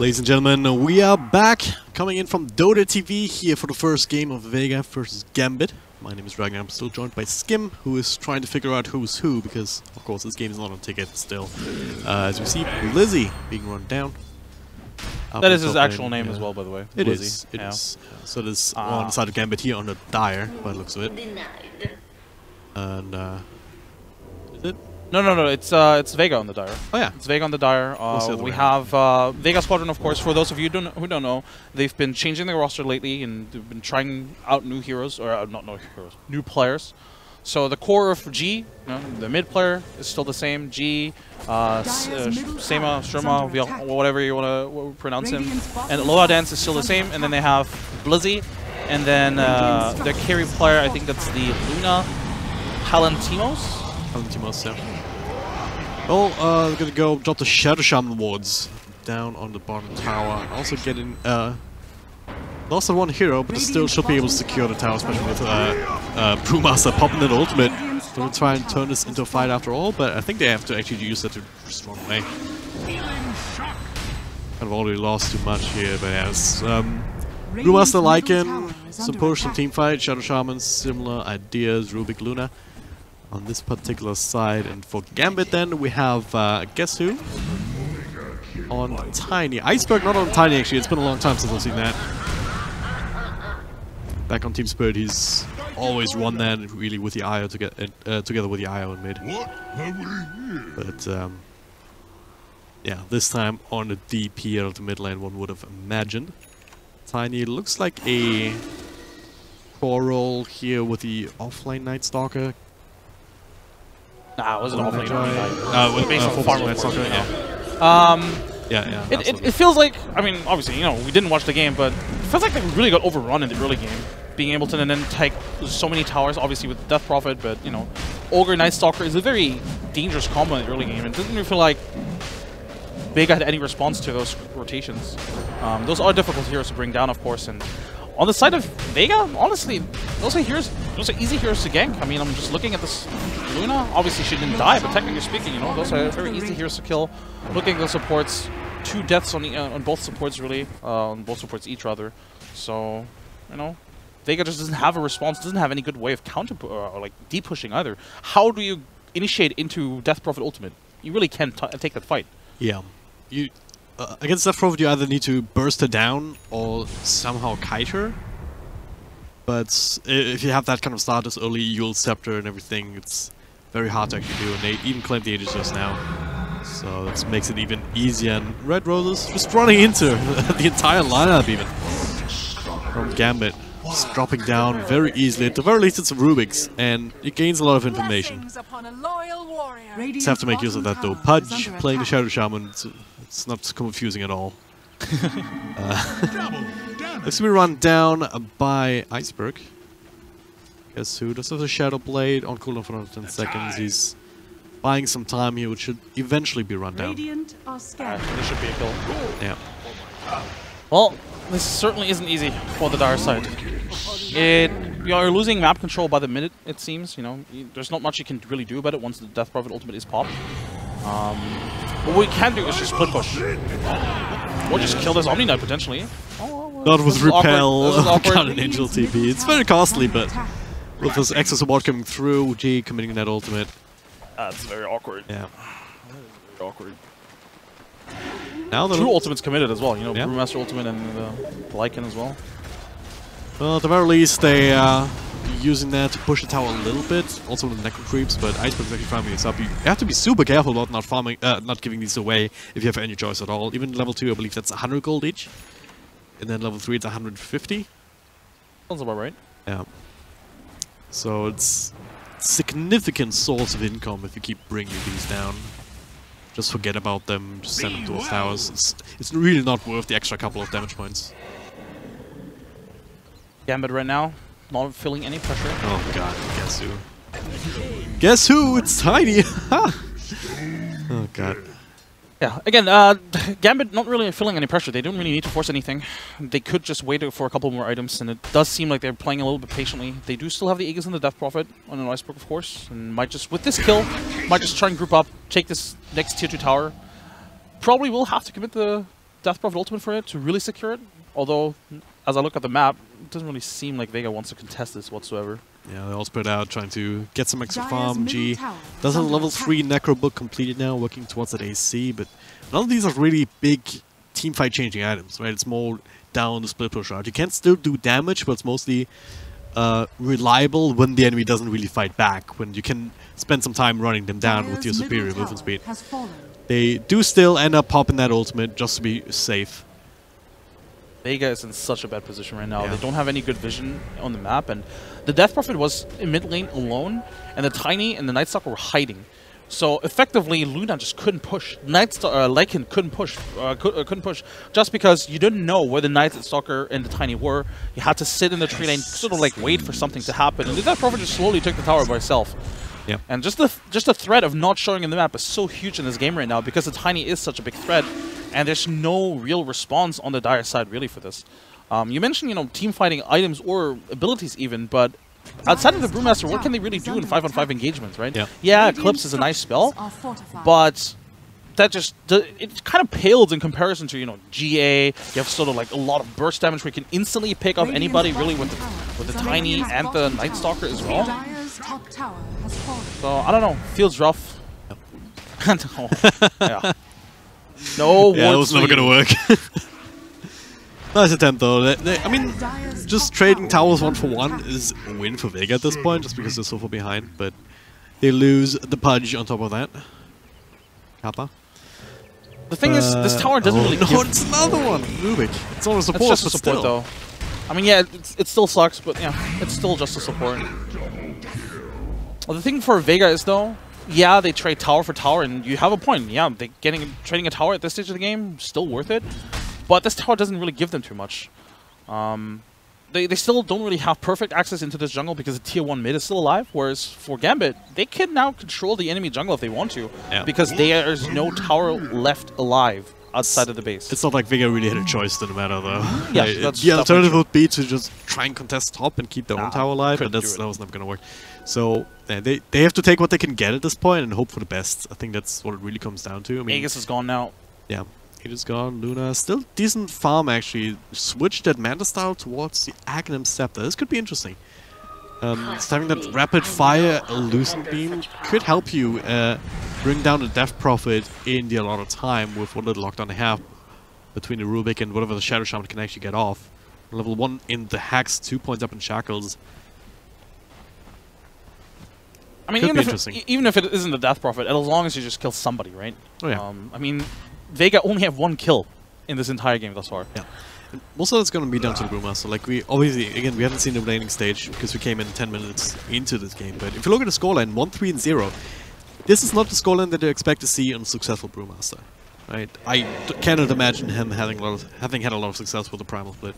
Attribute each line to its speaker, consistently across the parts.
Speaker 1: Ladies and gentlemen, we are back, coming in from Dota TV here for the first game of Vega versus Gambit. My name is Ragnar. I'm still joined by Skim, who is trying to figure out who's who, because, of course, this game is not on ticket still. As we see, Lizzie being run down.
Speaker 2: That is his actual name as well, by the way.
Speaker 1: It is. It is. So there's on the side of Gambit here on the Dire, by the looks of it. And, is it?
Speaker 2: No. It's Vega on the Dire.
Speaker 1: Oh yeah,
Speaker 2: it's Vega on the Dire. We have Vega Squadron, of course. For those of you who don't know, they've been changing their roster lately, and they've been trying out new heroes, or not new heroes, new players. So the core of G, the mid player, is still the same. G, Sema, Shrema, whatever you want to pronounce him. And Loa Dance is still the same. And then they have Blizzy, and then their carry player, I think that's the Luna Palantimos.
Speaker 1: Yeah. Well, we're gonna go drop the Shadow Shaman wards down on the bottom tower, and also get in. Lost one hero, but they still should be able to secure the tower, especially with Brewmaster popping that ultimate. They're gonna try and turn this into a fight after all, but I think they have to actually use that to strong way. Kind of already lost too much here, but yes. Brewmaster Lycan, suppose some team fight. Shadow Shaman, similar ideas. Rubik Luna on this particular side, and for Gambit then we have guess who on Tiny. Iceberg not on Tiny actually, it's been a long time since I've seen that. Back on Team Spirit he's always run that really with the IO to get together with the IO in mid. But yeah, this time on the DP out of the mid lane, one would have imagined. Tiny looks like a core role here with the offlane Night Stalker.
Speaker 2: Nah, it wasn't offlane.
Speaker 1: With
Speaker 2: based on farm Night Stalker,
Speaker 1: yeah.
Speaker 2: It feels like, I mean, obviously, we didn't watch the game, but it feels like they really got overrun in the early game. Being able to then take so many towers, obviously with Death Prophet, but, Ogre Night Stalker is a very dangerous combo in the early game. It doesn't really feel like Vega had any response to those rotations. Those are difficult heroes to bring down, of course, and on the side of Vega, honestly, those are easy heroes to gank. I mean, I'm just looking at this Luna. Obviously, she didn't die, but technically speaking, those are very easy heroes to kill. Looking at the supports, 2 deaths on both supports, really, on both supports each, rather. So, Vega just doesn't have a response, doesn't have any good way of counter or like deep pushing either. How do you initiate into Death Prophet Ultimate? You really can't take that fight.
Speaker 1: Yeah, against Death Prophet you either need to burst her down or somehow kite her. But if you have that kind of start as early, Yule Scepter and everything, it's very hard to actually do, and they even claim the Aegis just now. So this makes it even easier, and Red Roses just running into the entire lineup even. From Gambit, just dropping down very easily. At the very least it's Rubik's, and it gains a lot of information. Just have to make use of that though. Pudge playing the Shadow Shaman, it's not confusing at all. Let's be run down by Iceberg. Guess who does have a Shadow Blade on cooldown for another 10 seconds. He's buying some time here, which should eventually be run down.
Speaker 2: This should be a kill.
Speaker 1: Yeah.
Speaker 2: Well, this certainly isn't easy for the Dire side. You're losing map control by the minute, it seems. There's not much you can really do about it once the Death Prophet Ultimate is popped. What we can do is just split push. Or just kill this Omni Knight potentially.
Speaker 1: Not with Repel, Cut an Angel TP. It's very costly, but with this extra support coming through, G committing that ultimate.
Speaker 2: That's very awkward.
Speaker 1: Yeah.
Speaker 2: Very awkward.
Speaker 1: Now the
Speaker 2: 2 ultimates committed as well, Brewmaster Ultimate and Lycan as well.
Speaker 1: Well, at the very least, they are using that to push the tower a little bit, also with the Necro Creeps, but Iceberg's actually farming this up. You have to be super careful about not giving these away if you have any choice at all. Even level 2, I believe that's 100 gold each. And then level 3, it's 150.
Speaker 2: Sounds about right.
Speaker 1: Yeah. So it's significant source of income if you keep bringing these down. Just forget about them, just send them to those towers. It's really not worth the extra couple of damage points.
Speaker 2: Gambit right now, not feeling any pressure.
Speaker 1: Oh god, guess who? Guess who? It's Tiny! Oh god.
Speaker 2: Yeah, again, Gambit not really feeling any pressure. They don't really need to force anything. They could just wait for a couple more items, and it does seem like they're playing a little bit patiently. They do still have the Aegis and the Death Prophet on an Iceberg, of course, and might just, with this kill, might just try and group up, take this next tier 2 tower. Probably will have to commit the Death Prophet ultimate for it to really secure it. Although, as I look at the map, it doesn't really seem like Vega wants to contest this whatsoever.
Speaker 1: Yeah, they're all spread out, trying to get some extra farm. G does have a level 3 Necro book completed now, working towards that AC, but none of these are really big teamfight changing items, right? It's more down the split push route. You can still do damage, but it's mostly reliable when the enemy doesn't really fight back, when you can spend some time running them down with your superior movement speed. They do still end up popping that ultimate just to be safe.
Speaker 2: Vega is in such a bad position right now.
Speaker 1: Yeah.
Speaker 2: They don't have any good vision on the map, and the Death Prophet was in mid lane alone, and the Tiny and the Night Stalker were hiding. So effectively, Luna just couldn't push. Lycan couldn't push. Couldn't push just because you didn't know where the Night Stalker and the Tiny were. You had to sit in the tree lane, sort of like wait for something to happen. And the Death Prophet just slowly took the tower by itself.
Speaker 1: Yep.
Speaker 2: And just the threat of not showing in the map is so huge in this game right now because the Tiny is such a big threat. And there's no real response on the Dire side, really, for this. You mentioned, you know, team fighting items or abilities even, but outside of the Brewmaster, what can they really do in 5-on-5 engagements, right? Yeah, Eclipse is a nice spell, but that just it kind of pales in comparison to, you know, GA. You have sort of like a lot of burst damage where you can instantly pick off anybody, really, with the Tiny and the Night Stalker as well. So I don't know, feels rough. No. Yeah. No,
Speaker 1: yeah, it was never gonna work. Nice attempt though. I mean, just trading towers 1-for-1 is a win for Vega at this point, just because they're so far behind. But they lose the Pudge on top of that. Kappa.
Speaker 2: The thing is, this tower doesn't really.
Speaker 1: No, it's another one. Rubik. It's not a support.
Speaker 2: It's just a support though. I mean, yeah, it still sucks, but yeah, it's still just a support. Well, the thing for Vega is though. Yeah, they trade tower for tower, and you have a point. Yeah, trading a tower at this stage of the game, still worth it. But this tower doesn't really give them too much. They still don't really have perfect access into this jungle because the tier 1 mid is still alive, whereas for Gambit, they can now control the enemy jungle if they want to, because there's no tower left alive outside of the base.
Speaker 1: It's not like Vega really had a choice in the matter, though.
Speaker 2: Yeah,
Speaker 1: the alternative would be to just try and contest top and keep their own tower alive, but that was never going to work. So they have to take what they can get at this point and hope for the best. I think that's what it really comes down to. I mean,
Speaker 2: Aegis is gone now.
Speaker 1: Yeah, Aegis is gone. Luna still decent farm actually. Switched that Manta style towards the Aghanim Scepter. This could be interesting. Having that rapid fire Lucent Beam could help you bring down the Death Prophet in the allotted time with what little lockdown they have between the Rubik and whatever the Shadow Shaman can actually get off. Level 1 in the Hacks, 2 points up in Shackles.
Speaker 2: I mean, even if it isn't the Death Prophet, as long as you just kill somebody, right?
Speaker 1: Oh, yeah.
Speaker 2: I mean, Vega only have 1 kill in this entire game thus far.
Speaker 1: Yeah. And most of that's going to be down to the Brewmaster. Like, we obviously, again, we haven't seen the laning stage because we came in 10 minutes into this game. But if you look at the scoreline, 1-3-0, this is not the scoreline that you expect to see on a successful Brewmaster, right? I cannot imagine him having had a lot of success with the Primal Split.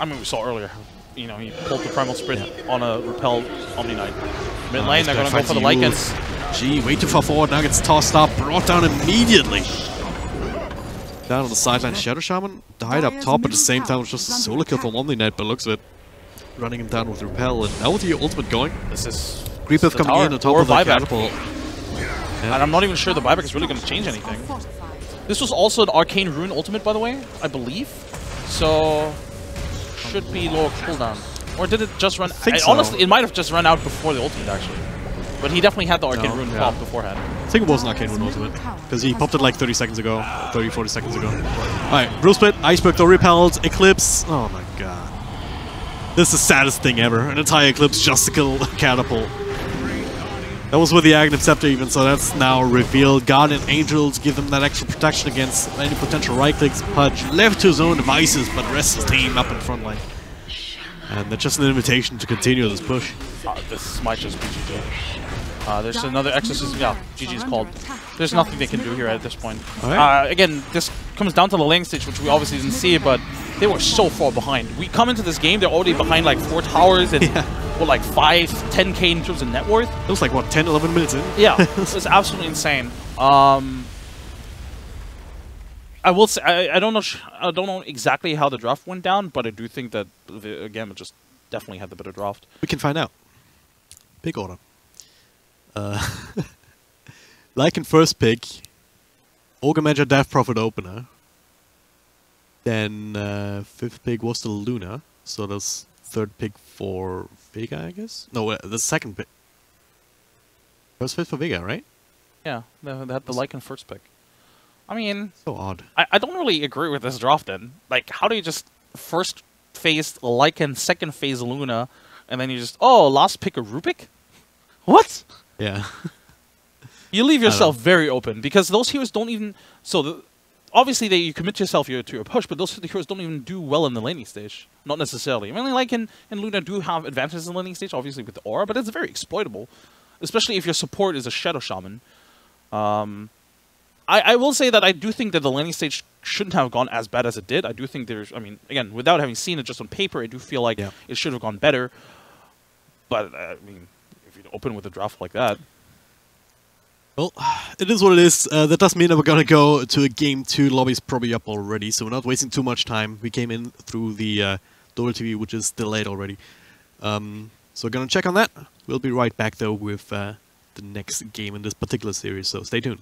Speaker 2: I mean, we saw earlier. You know, he pulled the Primal Split on a repelled Omni Knight. Mid lane, they're going to go for the Lycans.
Speaker 1: Gee, way too far forward. Now gets tossed up, brought down immediately. Down on the sideline, Shadow Shaman died up top at the same time. It was just a solo kill from Omni Knight, but looks of it. Running him down with Repel, and now with the ultimate going.
Speaker 2: This is
Speaker 1: Creep coming in on top of the catapult.
Speaker 2: Yeah. And I'm not even sure the buyback is really going to change anything. This was also an Arcane Rune ultimate, by the way, I believe. So should be lower cooldown. Or did it just run? Honestly, it might have just run out before the ultimate, actually. But he definitely had the Arcane Rune pop beforehand.
Speaker 1: I think it was an Arcane Rune ultimate, because he popped it like 30 seconds ago, 30, 40 seconds ago. Alright, Brew Split, Iceberg, though repelled, Eclipse. Oh my god. This is the saddest thing ever. An entire Eclipse just to kill Catapult. That was with the Aghanim Scepter even, so that's now revealed. Guardian Angels give him that extra protection against any potential right-clicks. Pudge left to his own devices, but rests his team up in front line. And that's just an invitation to continue this push.
Speaker 2: This might just be GG. There's another Exorcism. Yeah, GG's called. There's nothing they can do here at this point. Again, this comes down to the lane stage, which we obviously didn't see, but they were so far behind. We come into this game, they're already behind like 4 towers and what, like 5, 10k in terms of net worth.
Speaker 1: It was like, what, 10, 11 minutes in?
Speaker 2: Yeah, it's absolutely insane. I will say I don't know exactly how the draft went down, but I do think that Gambit just definitely had the better draft.
Speaker 1: We can find out. Big order. Like in first pick, Ogre Major Death Prophet opener, Then 5th pick was the Luna, so that's 3rd pick for Vega, I guess? No, the 2nd pick. It was 5th for Vega, right?
Speaker 2: Yeah, they had the Lycan first pick. I mean...
Speaker 1: So odd.
Speaker 2: I don't really agree with this draft then. Like, how do you just first phase Lycan, second phase Luna, and then you just, oh, last pick a Rubik? What?
Speaker 1: Yeah.
Speaker 2: You leave yourself very open, because those heroes don't even... So, obviously, you commit yourself to your push, but those heroes don't even do well in the laning stage. Not necessarily. I mean, Lycan and Luna do have advantages in the laning stage, obviously with the aura, but it's very exploitable. Especially if your support is a Shadow Shaman. I will say that I do think that the laning stage shouldn't have gone as bad as it did. I do think there's... I mean, again, without having seen it just on paper, I do feel like it should have gone better. But, I mean, if you open with a draft like that...
Speaker 1: Well, it is what it is. That does mean that we're gonna go to a game 2. Lobby's probably up already, so we're not wasting too much time. We came in through the Dota TV, which is delayed already. So we're gonna check on that. We'll be right back, though, with the next game in this particular series, so stay tuned.